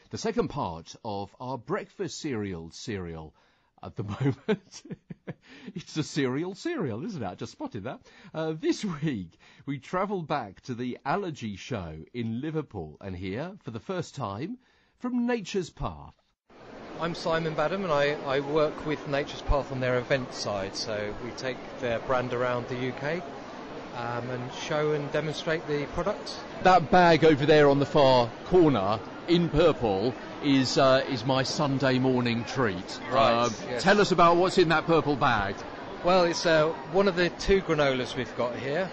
the second part of our breakfast cereal at the moment. It's a cereal, isn't it? I just spotted that. This week, we travelled back to the Allergy Show in Liverpool and hear, for the first time, from Nature's Path. I'm Simon Badham and I work with Nature's Path on their event side, so we take their brand around the UK and show and demonstrate the products. That bag over there on the far corner in purple is my Sunday morning treat. Right. Yes. Tell us about what's in that purple bag. Well, it's one of the two granolas we've got here.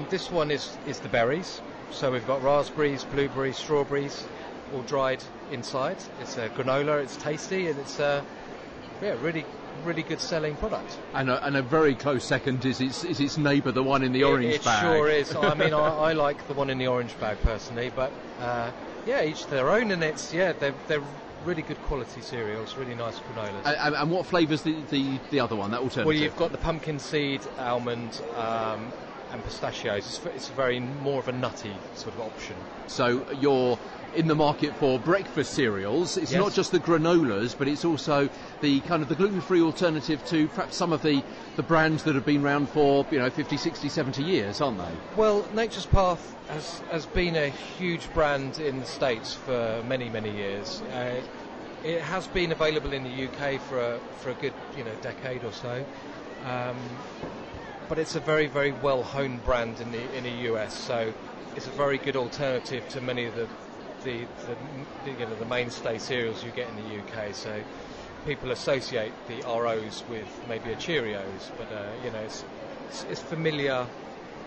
This one is the berries, so we've got raspberries, blueberries, strawberries, all dried inside. It's a granola, it's tasty, and it's really good selling product. And a very close second is its neighbour, the one in the orange bag. It sure is. I mean, I like the one in the orange bag personally, but each their own, and they're really good quality cereals, really nice granolas. And what flavour's the other one, that alternative? Well, you've got the pumpkin seed, almond, and pistachios. It's very more of a nutty sort of option. So you're in the market for breakfast cereals. It's Yes. not just the granolas, but it's also the kind of the gluten-free alternative to perhaps some of the brands that have been around for 50, 60, 70 years, aren't they? Well, Nature's Path has been a huge brand in the States for many, many years. It has been available in the UK for a good decade or so. But it's a very, very well-honed brand in the US, so it's a very good alternative to many of the mainstay cereals you get in the UK. So people associate the ROs with maybe a Cheerios, but it's familiar,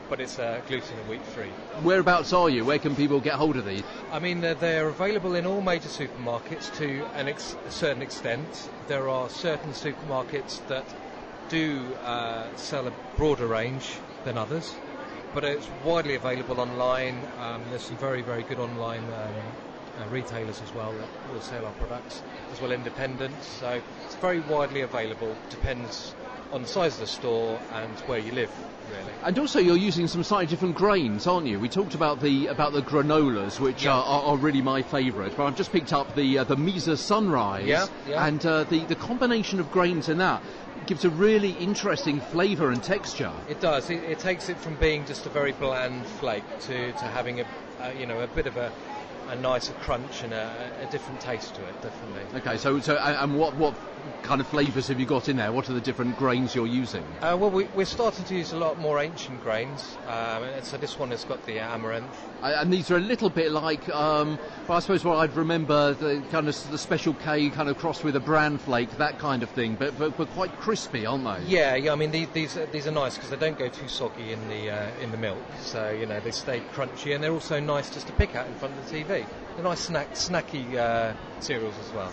but it's gluten and wheat free. Whereabouts are you? Where can people get hold of these? I mean, they're available in all major supermarkets to a certain extent. There are certain supermarkets that do sell a broader range than others, but it's widely available online. There's some very, very good online retailers as well that will sell our products, as well independents. So it's very widely available, depends on the size of the store and where you live, really. And also you're using some slightly different grains, aren't you? We talked about the granolas, which are really my favourite, but I've just picked up the Mesa Sunrise, and the combination of grains in that gives a really interesting flavour and texture. It does. It takes it from being just a very bland flake to having a bit of a nicer crunch and a different taste to it, definitely. Okay, so and what kind of flavours have you got in there? What are the different grains you're using? Well, we're starting to use a lot more ancient grains, and so this one has got the amaranth. And these are a little bit like, I suppose what I'd remember, the kind of the Special K kind of crossed with a bran flake, that kind of thing, but quite crispy, aren't they? Yeah. I mean, these are nice because they don't go too soggy in the milk, so they stay crunchy, and they're also nice just to pick at in front of the TV. They're nice snacky cereals as well.